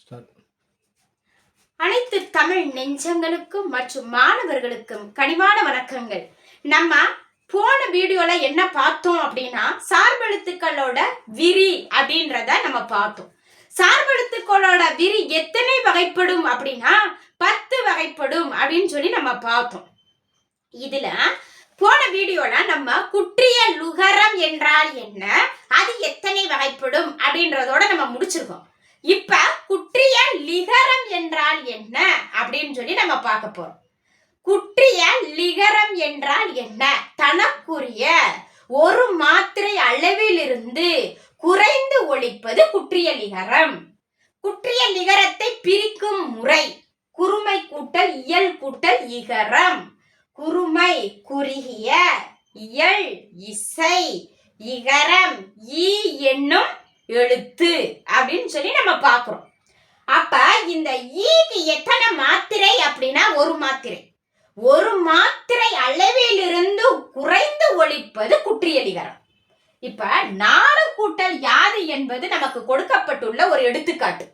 Start. அனைத்து தமிழ் நெஞ்சங்களுக்கும் மற்றும் மாணவர்களுக்கும் கனிவான வணக்கங்கள். நம்ம போன வீடியோல என்ன பார்த்தோம் அப்படின்னா, சார்பெழுத்துக்களோட விரி அப்படின்றத நம்ம பார்த்தோம். சார்பெழுத்துக்களோட விரி எத்தனை வகைப்படும் அப்படின்னா 10 வகைப்படும் அப்படின்னு சொல்லி நம்ம பார்த்தோம். இதுல போன வீடியோல நம்ம குற்றிய லுகரம் என்றால் என்ன, அது எத்தனை வகைப்படும் அப்படின்றதோட நம்ம முடிச்சிருக்கோம். இப்ப குற்றிய லிகரம் என்றால் என்ன அப்படின்னு சொல்லி நம்ம பார்க்க போறோம். குற்றிய லிகரம் என்றால் என்ன? தனக்குரிய ஒரு மாத்திரை அளவிலிருந்து குறைந்து ஒலிப்பது குற்றிய லிகரம். குற்றிய லிகரத்தை பிரிக்கும் முறை குறுமை கூட்டல் இயல் கூட்டல் இகரம். குறுமை குறுகிய, இயல் இசை, இகரம் ஈ என்னும் எழுத்து அப்படின்னு சொல்லி நம்ம பார்க்கிறோம். அப்ப இந்த ஈக்கு எத்தனை மாத்திரை அப்படின்னா ஒரு மாத்திரை. ஒரு மாத்திரை அளவிலிருந்து குறைந்து ஒலிப்பது குற்றிய லிகரம். இப்ப நாடு கூட்டல் யாது என்பது நமக்கு கொடுக்கப்பட்டுள்ள ஒரு எடுத்துக்காட்டு.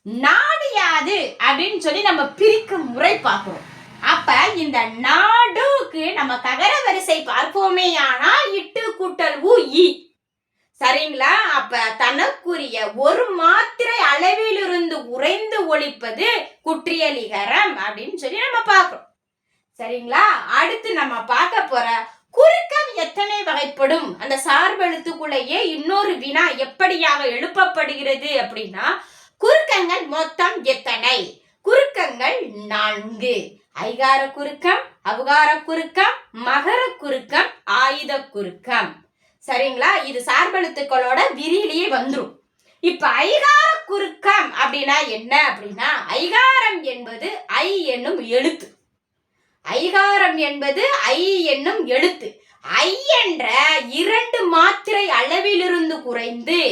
நாடு யாது அப்படின்னு சொல்லி நம்ம பிரிக்கும் முறை பார்க்கிறோம். அப்ப இந்த நாடுக்கு நம்ம ககர வரிசை பார்ப்போமே ஆனால் இட்டு கூட்டல் உ இ. சரிங்களா? அப்ப தனக்குரிய ஒரு மாத்திரை அளவிலிருந்து உறைந்து ஒலிப்பது குற்றிய லிகரம் அப்படின்னு சொல்லி நம்ம பார்க்கிறோம். சரிங்களா? அடுத்து நம்ம பார்க்க போற குறுக்கம் எத்தனை வகைப்படும். அந்த சார்பெழுத்துக்குள்ளேயே இன்னொரு வினா எப்படியாக எழுப்பப்படுகிறது அப்படின்னா, குறுக்கங்கள் மொத்தம் எத்தனை? குறுக்கங்கள் 4. ஐகார குறுக்கம், அவுகார குறுக்கம், மகர குறுக்கம், ஆயுத குறுக்கம். சரிங்களா? இது சார்பெழுத்துக்களோட விரியிலேயே வந்துரும். இப்ப ஐகார குறுக்கம் அப்படின்னா என்ன அப்படின்னா, ஐகாரம் என்பது ஐ என்னும் எழுத்து. ஐகாரம் என்பது ஐ என்னும் எழுத்து. ஐ என்ற 2 மாத்திரை அளவிலிருந்து குறைந்து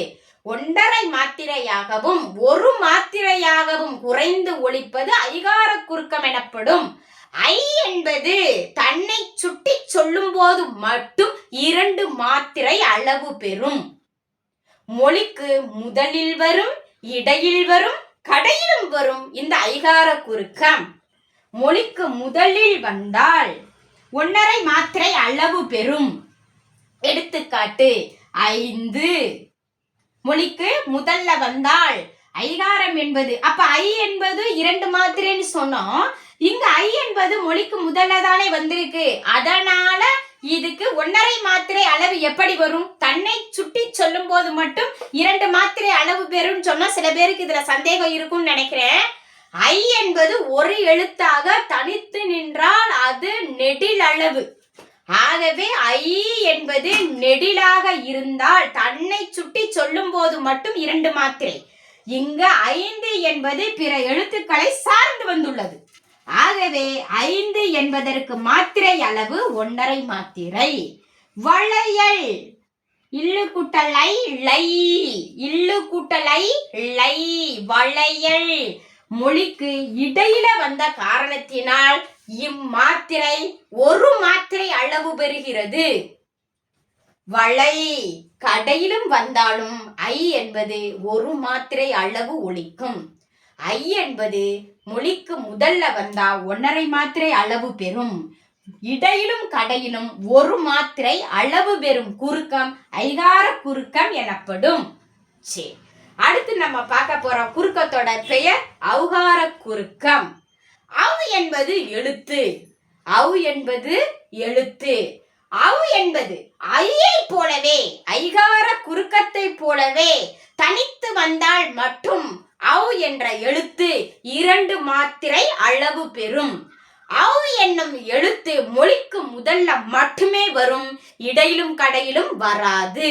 1.5 மாத்திரையாகவும் 1 மாத்திரையாகவும் குறைந்து ஒலிப்பது ஐகார குறுக்கம் எனப்படும். ஐ என்பது தன்னை சுட்டி சொல்லும் போது மட்டும் 2 மாத்திரை அளவு பெறும். மொழிக்கு முதலில் வரும், இடையில் வரும், கடையிலும் வரும் இந்த ஐகார குறுக்கம். மொழிக்கு முதலில் வந்தால் 1.5 மாத்திரை அளவு பெறும். எடுத்துக்காட்டு 5. மொழிக்கு முதல்ல வந்தால் ஐகாரம் என்பது, அப்ப ஐ என்பது 2 மாத்திரைன்னு சொன்னோம். இங்க ஐ என்பது மொழிக்கு முதல்ல தானே வந்திருக்கு. அதனால இதுக்கு 1.5 மாத்திரை அளவு எப்படி வரும்? தன்னை சுட்டி சொல்லும் போது மட்டும் 2 மாத்திரை அளவு பெறும் சொன்னா சில பேருக்கு இதுல சந்தேகம் இருக்கும்னு நினைக்கிறேன். ஐ என்பது ஒரு எழுத்தாக தனித்து நின்றால் அது நெடில் அளவு. ஆகவே ஐ என்பது நெடிலாக இருந்தால் தன்னை சுட்டி சொல்லும் போது மட்டும் 2 மாத்திரை. இங்க 5 என்பது பிற எழுத்துக்களை சார்ந்து வந்துள்ளது. ஆகவே 5 என்பதற்கு மாத்திரை அளவு 1.5 மாத்திரை. வளையல் இல்லு கூட்டலை லை, இல்லு கூட்டலை லை, வளையல். மொழிக்கு இடையில வந்த காரணத்தினால் இம்மாத்திரை 1 மாத்திரை அளவு பெறுகிறது. வளை கடையிலும் வந்தாலும் ஐ என்பது 1 மாத்திரை அளவு ஒலிக்கும். ஐ என்பது மொழிக்கு முதல்ல வந்தா 1.5 மாத்திரை அளவு பெறும். இடையிலும் கடையிலும் 1 மாத்திரை அளவு பெறும் குறுக்கம் ஐகார குறுக்கம் எனப்படும். சரி, அடுத்து நம்ம பார்க்க போற குறுக்கத்தோட பெயர் அவுகார குறுக்கம். அவு என்பது எழுத்து. அவு என்பது எழுத்து. அவு என்பது ஐயை போலவே, ஐகார குறுக்கத்தை போலவே தனித்து வந்தால் மட்டும் அவு என்ற எழுத்து 2 மாத்திரை அளவு பெறும். அவு என்னும் எழுத்து மொழிக்கு முதல்ல மட்டுமே வரும். இடையிலும் கடையிலும் வராது.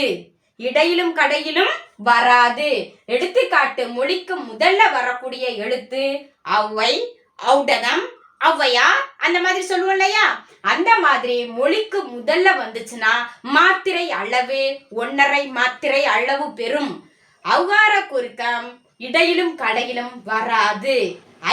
இடையிலும் கடையிலும் வராது. எடுத்துக்காட்டு, மொழிக்கு முதல்ல வரக்கூடிய எழுத்து ஔவை, ஔடதம், ஔவையார், அந்த மாதிரி சொல்லுவோம் இல்லையா? அந்த மாதிரி மொழிக்கு முதல்ல வந்துச்சுன்னா மாத்திரை அளவு 1.5 மாத்திரை அளவு பெறும். அவுகார குறுக்கம் இடையிலும் கடையிலும் வராது.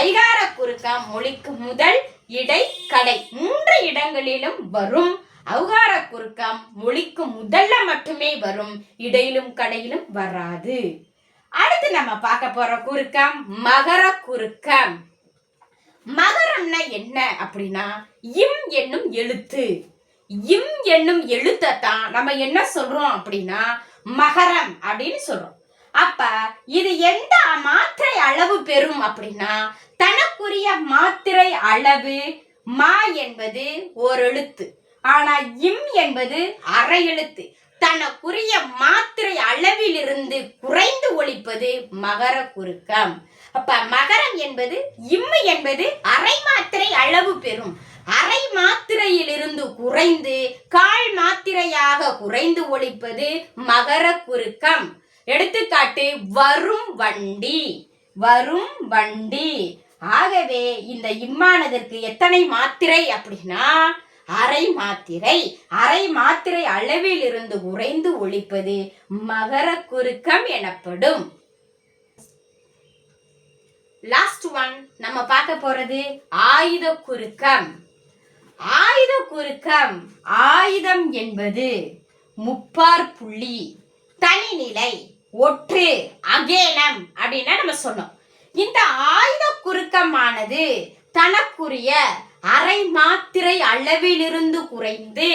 ஐகார குறுக்கம் மொழிக்கு முதல், இடை, கடை 3 இடங்களிலும் வரும். அவுகார குறுக்கம் மொழிக்கு முதல்ல மட்டுமே வரும். இடையிலும் கடையிலும் வராது. அடுத்து நம்ம பார்க்க போற குறுக்கம் மகர குறுக்கம். மகரம்னா என்ன அப்படின்னா இம் என்னும் எழுத்து. இம் என்னும் எழுத்தான் நம்ம என்ன சொல்றோம் அப்படின்னா மகரம் அப்படின்னு சொல்றோம். அப்ப இது எந்த மாத்திரை அளவு பெறும் அப்படின்னா தனக்குரிய மாத்திரை அளவு. மா என்பது ஒரு எழுத்து, ஆனா இம் என்பது அரை எழுத்து. தனக்குரிய மாத்திரை அளவிலிருந்து குறைந்து ஒலிப்பது மகர குறுக்கம். அப்ப மகரம் என்பது இம்மு என்பது அரை மாத்திரை அளவு பெறும். அரை மாத்திரையிலிருந்து குறைந்து கால் மாத்திரையாக குறைந்து ஒலிப்பது மகர குறுக்கம். எடுத்துக்காட்டு வரும் வண்டி, வரும் வண்டி. ஆகவே இந்த இம்மானதற்கு எத்தனை மாத்திரை அப்படின்னா அரை மாத்திரை. அரை மாத்திரை அளவில் இருந்து குறைந்து ஒலிப்பது மகர குறுக்கம் எனப்படும். லாஸ்ட் ஒன் நம்ம பார்க்க போறது ஆயுத குறுக்கம். ஆயுத குறுக்கம், ஆயுதம் என்பது முப்பார் புள்ளி, தனிநிலை, ஒற்று, அகேனம் அப்படின்னா நம்ம சொன்னோம். இந்த ஆயுத குறுக்கமானது தனக்குரிய அரை மாத்திரை அளவிலிருந்து குறைந்து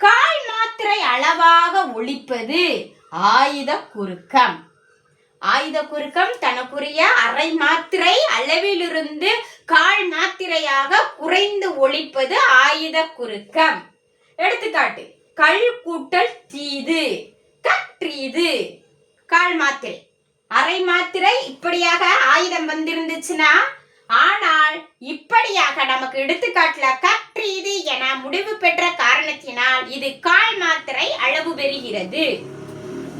கால் மாத்திரை அளவாக ஒலிப்பது ஆயுத குறுக்கம். ஆயுத குறுக்கம் தனக்குரிய அரை மாத்திரை அளவிலிருந்து கால் மாத்திரையாக குறைந்து ஒலிப்பது ஆயுத குறுக்கம். எடுத்துக்காட்டு கல் கூட்டல் தீது, கற்றீது. கால் மாத்திரை, அரை மாத்திரை இப்படியாக ஆயுதம் வந்திருந்துச்சுன்னா, ஆனால் இப்படியாக நமக்கு எடுத்துக்காட்டுல கற்றீது என முடிவு பெற்ற காரணத்தினால் இது கால் மாத்திரை அளவு பெறுகிறது.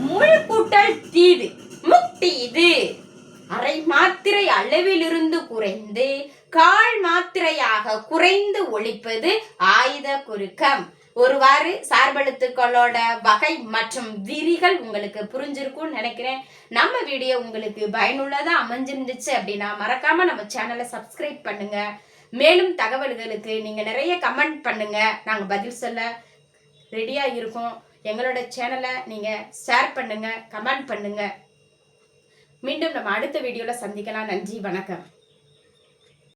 முள் கூட்டல் தீது, முட்டீது. அரை மாத்திரை அளவிலிருந்து குறைந்து கால் மாத்திரையாக குறைந்து ஒலிப்பது ஆயுத குறுக்கம். ஒருவாறு சார்பெழுத்துக்களோட வகை மற்றும் விரிகள் உங்களுக்கு புரிஞ்சிருக்கும்னு நினைக்கிறேன். நம்ம வீடியோ உங்களுக்கு பயனுள்ளதா அமைஞ்சிருந்துச்சு அப்படின்னா மறக்காம நம்ம சேனலை சப்ஸ்கிரைப் பண்ணுங்க. மேலும் தகவல்களுக்கு நீங்க நிறைய கமெண்ட் பண்ணுங்க, நாங்க பதில் சொல்ல ரெடியா இருக்கோம். எங்களோட சேனலை நீங்க ஷேர் பண்ணுங்க, கமெண்ட் பண்ணுங்க. மீண்டும் நம்ம அடுத்த வீடியோல சந்திக்கலாம். நன்றி, வணக்கம்.